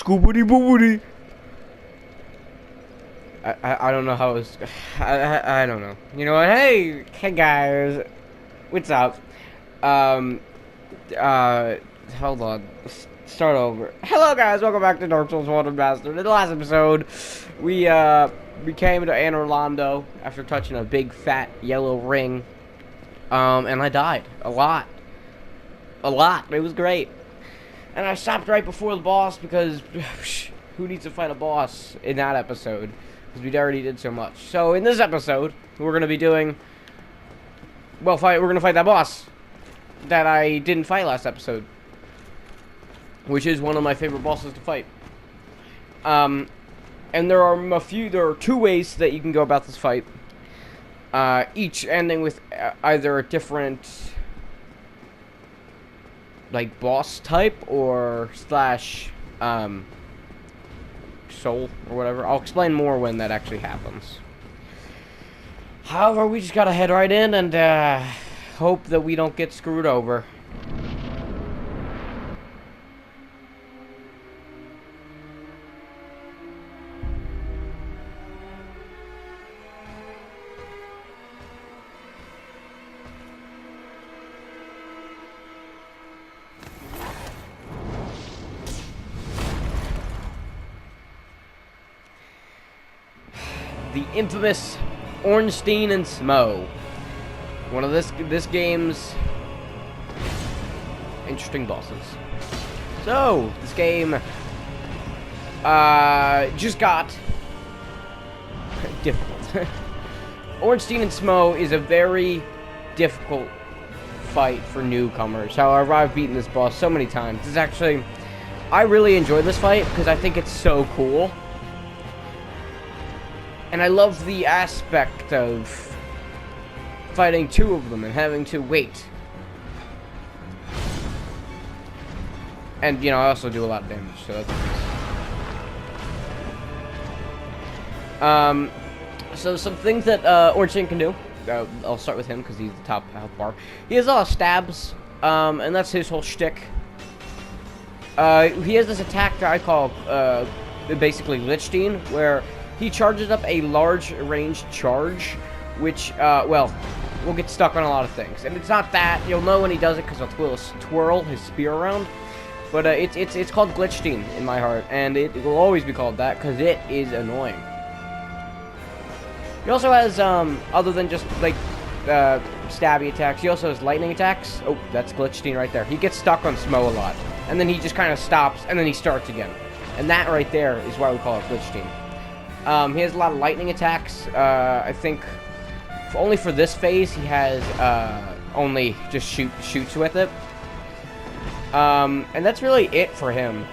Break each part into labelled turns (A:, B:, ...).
A: Scoobity boobity. I don't know how it's. I don't know. You know what? Hey guys, what's up? Um, hold on. Start over. Hello guys, welcome back to Dark Souls 1 Remastered. In the last episode, we came to Anne Orlando after touching a big fat yellow ring. And I died a lot. It was great. And I stopped right before the boss because who needs to fight a boss in that episode? Because we already did so much. So in this episode, we're gonna be doing. We're gonna fight that boss that I didn't fight last episode, which is one of my favorite bosses to fight. And there are two ways that you can go about this fight. Each ending with either a different, like, boss type or slash, soul or whatever. I'll explain more when that actually happens. However, we just gotta head right in and, hope that we don't get screwed over. The infamous Ornstein and Smo. One of this game's interesting bosses. So, this game just got difficult. Ornstein and Smo is a very difficult fight for newcomers. However, I've beaten this boss so many times. It's actually, I really enjoy this fight because I think it's so cool. And I love the aspect of fighting two of them and having to wait. And, you know, I also do a lot of damage, so that's nice. So some things that Ornstein can do. I'll start with him because he's the top health bar. He has a lot of stabs, and that's his whole shtick. He has this attack that I call basically Lichstein, where he charges up a large range charge, which, well, will get stuck on a lot of things. And it's not that. You'll know when he does it because he'll twirl his spear around. But it's called Glitchstein in my heart, and it will always be called that because it is annoying. He also has, other than just, like, stabby attacks, he also has lightning attacks. Oh, that's Glitchstein right there. He gets stuck on Smo a lot. And then he just kind of stops, and then he starts again. And that right there is why we call it Glitchstein. He has a lot of lightning attacks. I think only for this phase he has only just shoots with it. And that's really it for him.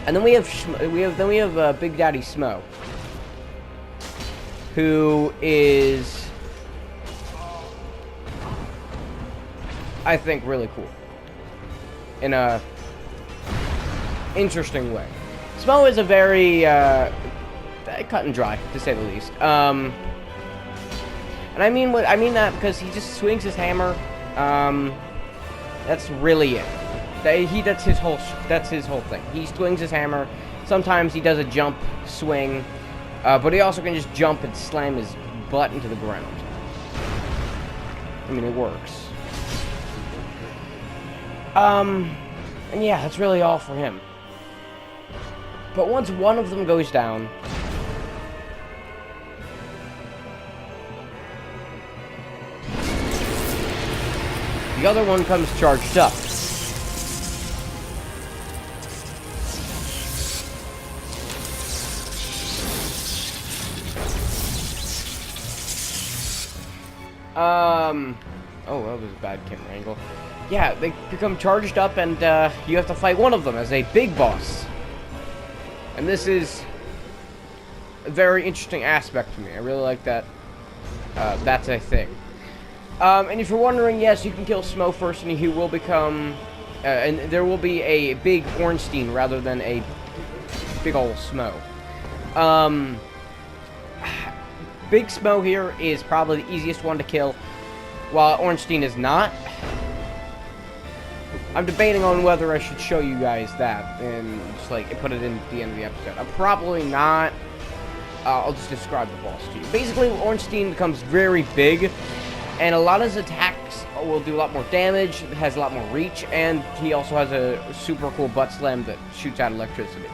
A: And then we have Big Daddy Smo, who is, I think, really cool in a interesting way. Smo is a very cut and dry, to say the least. And I mean that because he just swings his hammer. That's really it. That's his whole thing. He swings his hammer. Sometimes he does a jump swing, but he also can just jump and slam his butt into the ground. I mean, it works. And yeah, that's really all for him. But once one of them goes down, the other one comes charged up. Oh, well, there's a bad camera angle. Yeah, they become charged up, and you have to fight one of them as a big boss. And this is a very interesting aspect to me. I really like that. That's a thing. And if you're wondering, yes, you can kill Smo first, and he will become, and there will be a big Ornstein rather than a big ol' Smo. Big Smo here is probably the easiest one to kill, while Ornstein is not. I'm debating on whether I should show you guys that and just like put it in at the end of the episode. I'm probably not. I'll just describe the boss to you. Basically, Ornstein becomes very big, and a lot of his attacks will do a lot more damage, has a lot more reach, and he also has a super cool butt slam that shoots out electricity.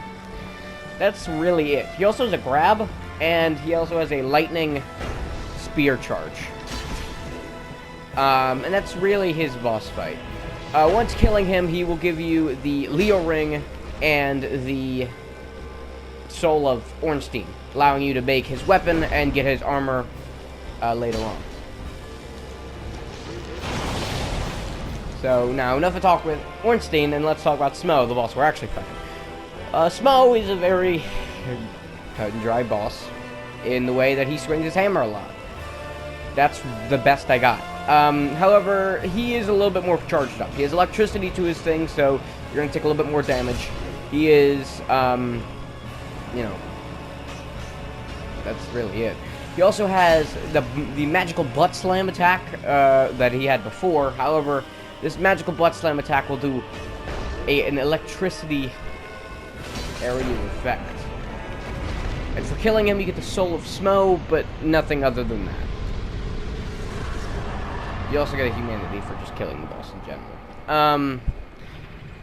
A: That's really it. He also has a grab, and he also has a lightning spear charge. And that's really his boss fight. Once killing him, he will give you the Leo Ring and the Soul of Ornstein, allowing you to make his weapon and get his armor later on. So, now enough of talk with Ornstein, and let's talk about Smo, the boss we're actually fighting. Smo is a very cut and dry boss in the way that he swings his hammer a lot. That's the best I got. However, he is a little bit more charged up. He has electricity to his thing, so you're going to take a little bit more damage. He is, you know, that's really it. He also has the magical butt slam attack that he had before. However, this magical butt slam attack will do an electricity area effect. And for killing him, you get the Soul of Smo, but nothing other than that. You also get a humanity for just killing the boss in general.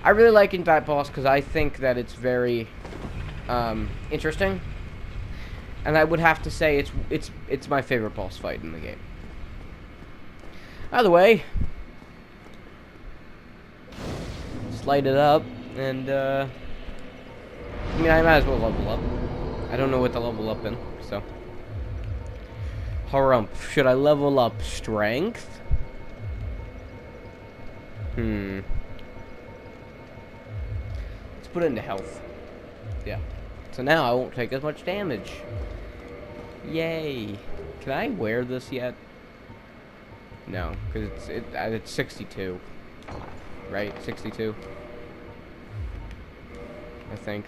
A: I really like that boss because I think that it's very interesting, and I would have to say it's my favorite boss fight in the game. Either way, just light it up, and I mean, I might as well level up. I don't know what to level up in, so. Harumph. Should I level up strength? Let's put it into health. Yeah. So now I won't take as much damage. Yay. Can I wear this yet? No, because it's 62. Right? 62? I think.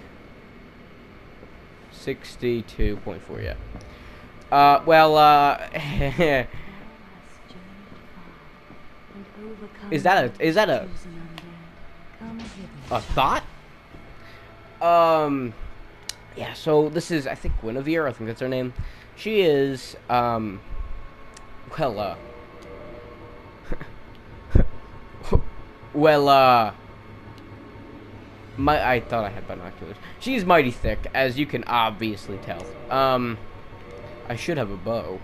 A: 62.4, yeah. Is that a thought? Yeah, so this is, I think, Guinevere, I think that's her name. She is, I thought I had binoculars. She's mighty thick, as you can obviously tell. I should have a bow.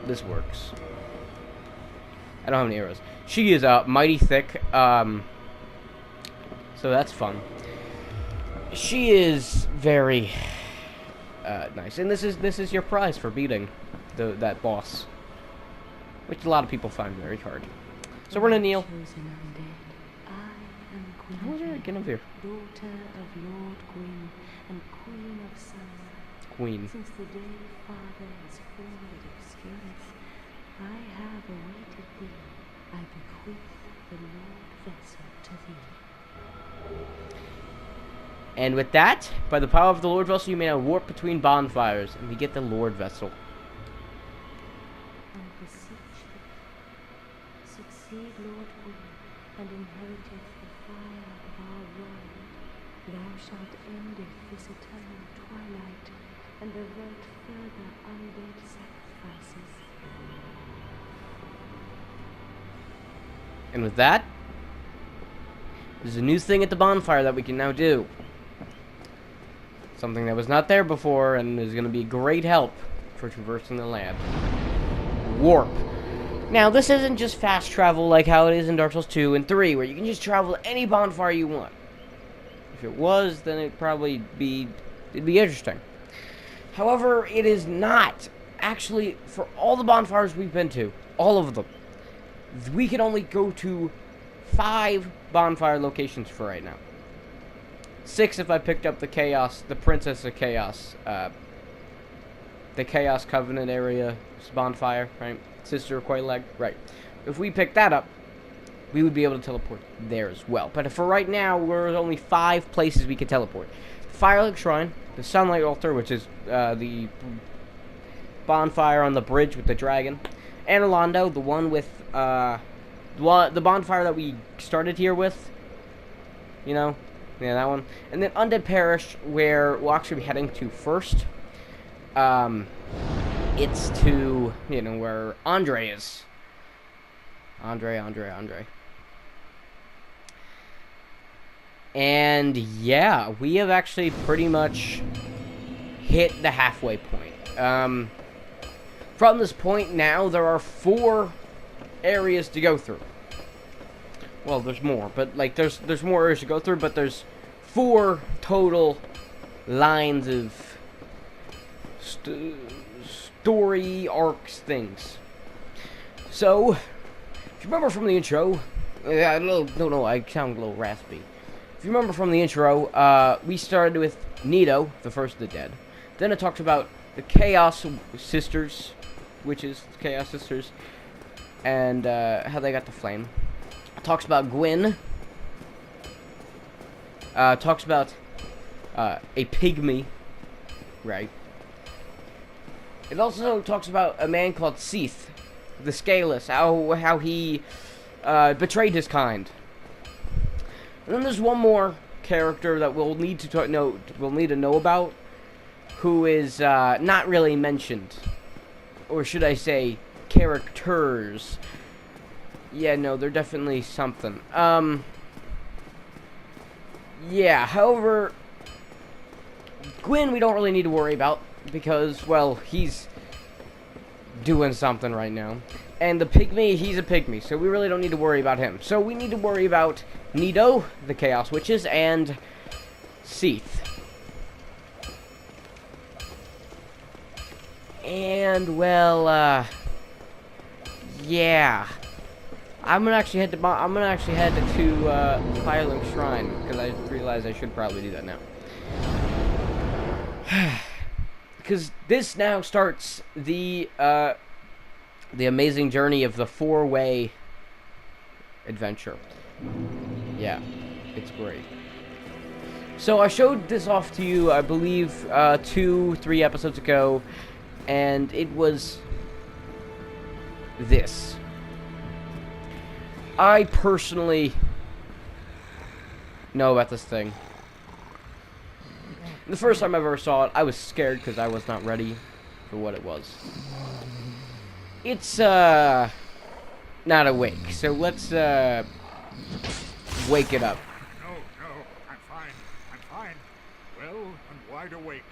A: This works. I don't have any arrows. She is mighty thick, so that's fun. She is very nice, and this is your prize for beating that boss, which a lot of people find very hard. So we're gonna kneel. Who's there? Guinevere.
B: Daughter of Lord Gwyn and Queen of Summer.
A: Queen.
B: Since the day Father has fallen at obscurity, I have awaited thee. I bequeath the Lord vessel to thee.
A: And with that, by the power of the Lord vessel, you may now warp between bonfires, and we get the Lord vessel.
B: And beseech thee, succeed Lord Gwyn, and inheriteth the fire of our world. Thou shalt endeth this eternal twilight, and avert further undead sacrifices.
A: And with that, there's a new thing at the bonfire that we can now do. Something that was not there before, and is going to be great help for traversing the land. Warp. Now, this isn't just fast travel like how it is in Dark Souls 2 and 3, where you can just travel to any bonfire you want. If it was, then it'd be interesting. However, it is not. Actually, for all the bonfires we've been to, all of them, we can only go to 5 bonfire locations for right now. 6 if I picked up the Princess of Chaos, the Chaos Covenant area bonfire, right? Sister of Quailag, right. If we pick that up, we would be able to teleport there as well. But for right now, we're only 5 places we can teleport. Firelink Shrine, the Sunlight Altar, which is the bonfire on the bridge with the dragon, and Orlando, the one with the the bonfire that we started here with. You know, yeah, that one. And then Undead Parish, where we'll actually be heading to first. It's to, you know, where Andre is. Andre. And yeah, we have actually pretty much hit the halfway point. From this point now, there are 4 areas to go through. Well, there's more, but like there's more areas to go through, but there's 4 total lines of story arcs things. So, if you remember from the intro, I don't know, I sound a little raspy. If you remember from the intro, we started with Nito, the first of the dead. Then it talks about the Chaos Sisters, witches, Chaos Sisters, and how they got the flame. It talks about Gwyn. Talks about a pygmy, right? It also talks about a man called Seath, the Scaleless, how he betrayed his kind. And then there's one more character that we'll need to know about, who is not really mentioned, or should I say, characters. Yeah, no, they're definitely something. Yeah. However, Gwyn we don't really need to worry about because, well, he's doing something right now. And the pygmy, he's a pygmy, so we really don't need to worry about him. So we need to worry about Nito, the Chaos Witches, and Seath. And, well, yeah. I'm gonna actually head to Firelink Shrine, because I realize I should probably do that now. Because this now starts the amazing journey of the 4-way adventure. Yeah, it's great. So I showed this off to you, I believe, 2-3 episodes ago, and it was this. I personally know about this thing. The first time I ever saw it, I was scared because I was not ready for what it was. It's, not awake, so let's, wake it up.
C: No, I'm fine. Well and wide awake.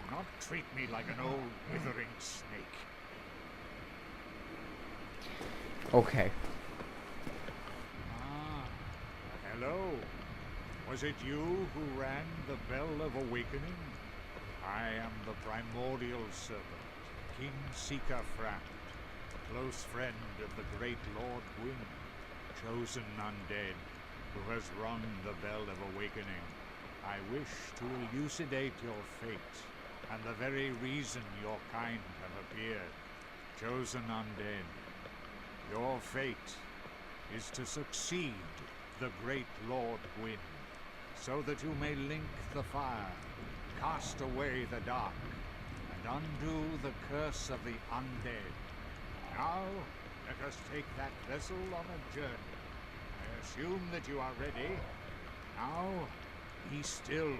C: Do not treat me like an old withering snake.
A: Okay.
C: Hello. Was it you who rang the bell of awakening? I am the primordial servant, King Seeker Frand, close friend of the great Lord Gwyn, chosen undead, who has rung the bell of awakening. I wish to elucidate your fate, and the very reason your kind have appeared, chosen undead. Your fate is to succeed the great Lord Gwyn, so that you may link the fire, cast away the dark, and undo the curse of the undead. Now, let us take that vessel on a journey. I assume that you are ready. Now, be still.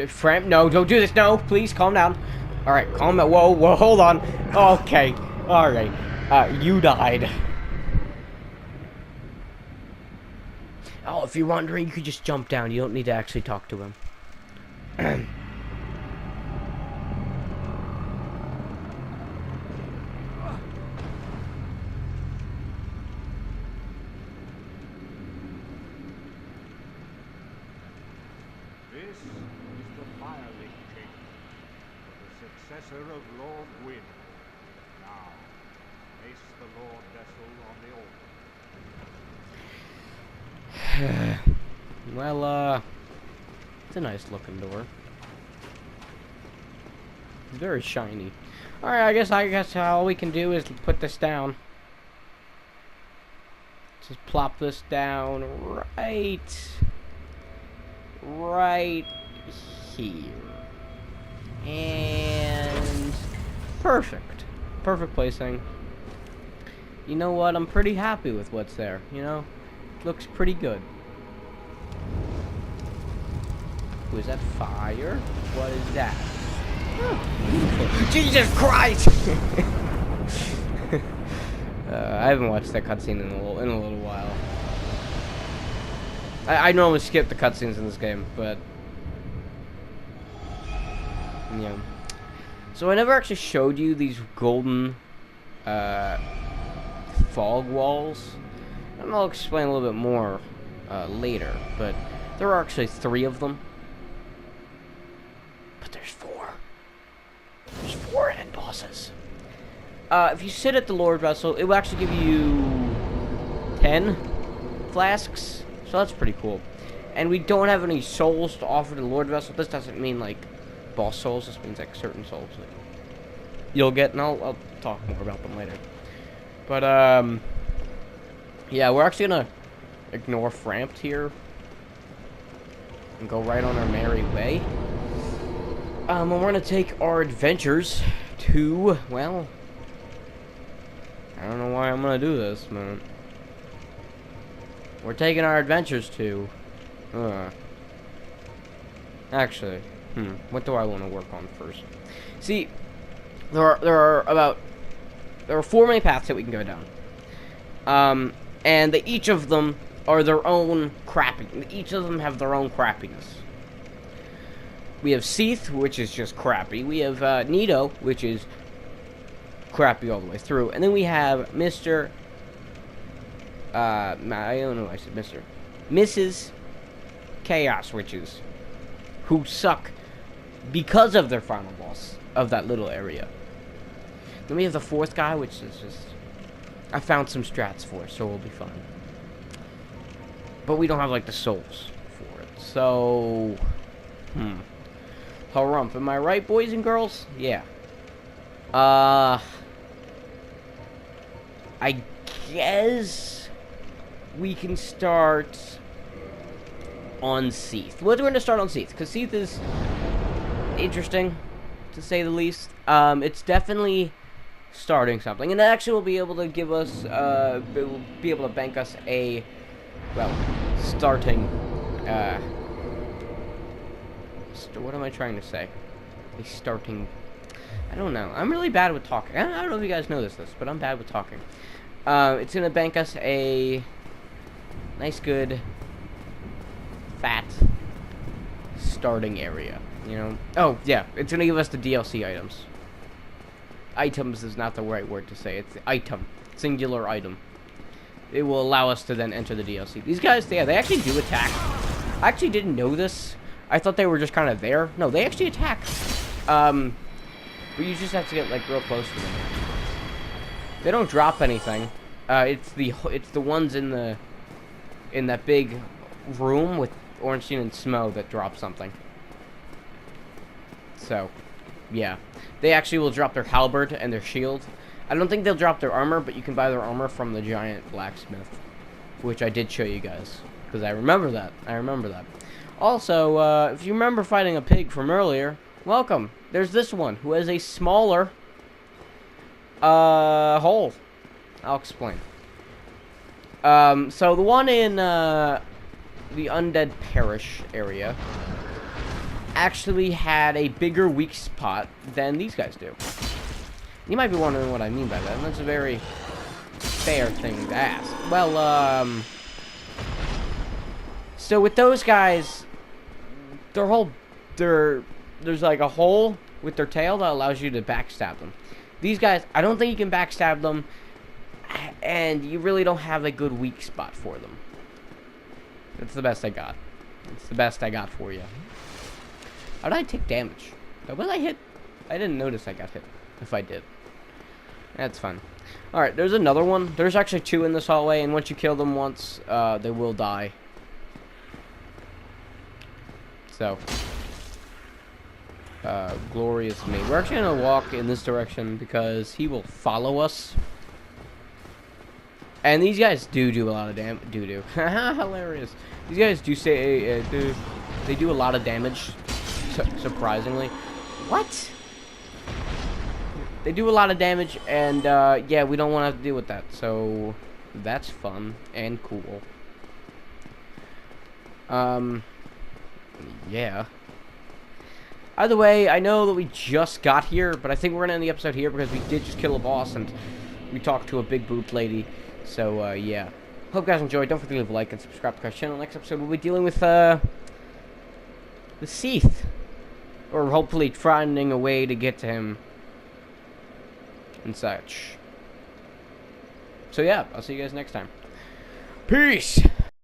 A: Fram, no, don't do this. No, please, calm down. Alright, calm down. Whoa, hold on. Okay, alright. You died. Oh, if you're wondering, you could just jump down. You don't need to actually talk to him.
C: This is the Firelink Chamber, for the successor of Lord Gwyn. Now, place the Lord vessel on the altar.
A: Well, it's a nice looking door. It's very shiny. Alright, I guess all we can do is put this down. Just plop this down right here. And perfect. Perfect placing. you know what? I'm pretty happy with what's there, you know? Looks pretty good. Ooh, is that fire? What is that? Oh, Jesus Christ! I haven't watched that cutscene in a little while. I normally skip the cutscenes in this game, but yeah. So I never actually showed you these golden fog walls. And I'll explain a little bit more later, but there are actually 3 of them. But there's 4. There's 4 end bosses. If you sit at the Lord Vessel, it will actually give you 10 flasks, so that's pretty cool. And we don't have any souls to offer to the Lord Vessel. This doesn't mean, like, boss souls. This means, like, certain souls that you'll get, and I'll talk more about them later. But, yeah, we're actually gonna ignore Framped here and go right on our merry way. And we're gonna take our adventures to, well, I don't know why I'm gonna do this, man. We're taking our adventures to, actually, what do I want to work on first? See, there are 4 main paths that we can go down. And each of them are their own crappy. Each of them have their own crappiness. We have Seath, which is just crappy. We have Nito, which is crappy all the way through. And then we have Mr. I don't know why I said Mr. Mrs. Chaos Witches, who suck because of their final boss of that little area. Then we have the 4th guy, which is just, I found some strats for, so we'll be fine. But we don't have, like, the souls for it. So, Harump, am I right, boys and girls? Yeah. I guess we can start on Seath. We're going to start on Seath, because Seath is interesting, to say the least. It's definitely starting something, and it actually will be able to give us, will be able to bank us a, well, starting, what am I trying to say? A starting, I don't know. I'm really bad with talking. I don't know if you guys know this, but I'm bad with talking. It's going to bank us a nice, good, fat starting area, you know? Oh, yeah, it's going to give us the DLC items. Items is not the right word to say. It's the item. Singular item. It will allow us to then enter the DLC. These guys, yeah, they actually do attack. I actually didn't know this. I thought they were just kind of there. No, they actually attack. But you just have to get, like, real close to them. They don't drop anything. It's the ones in that big room with Ornstein and Smo that drop something. So, yeah. They actually will drop their halberd and their shield. I don't think they'll drop their armor, but you can buy their armor from the giant blacksmith, which I did show you guys, because I remember that. Also, if you remember fighting a pig from earlier, welcome. There's this one, who has a smaller hole. I'll explain. So the one in the Undead Parish area actually had a bigger weak spot than these guys do. You might be wondering what I mean by that, and that's a very fair thing to ask. Well, so with those guys, there's like a hole with their tail that allows you to backstab them. These guys, I don't think you can backstab them, and you really don't have a good weak spot for them. That's the best I got. It's the best I got for you. How did I take damage? Was I hit? I didn't notice I got hit. If I did. That's fine. Alright, there's another one. There's actually 2 in this hallway, and once you kill them once, they will die. So. Glorious me. We're actually going to walk in this direction because he will follow us. And these guys do a lot of damage. Hilarious. These guys do say, they do a lot of damage, surprisingly. What? They do a lot of damage, and yeah, we don't want to have to deal with that. So that's fun and cool. Yeah. Either way, I know that we just got here, but I think we're gonna end the episode here because we did just kill a boss and we talked to a big boop lady. So yeah. Hope you guys enjoyed. Don't forget to leave a like and subscribe to our channel. Next episode we'll be dealing with the Seath. Or hopefully finding a way to get to him and such. So yeah, I'll see you guys next time. Peace!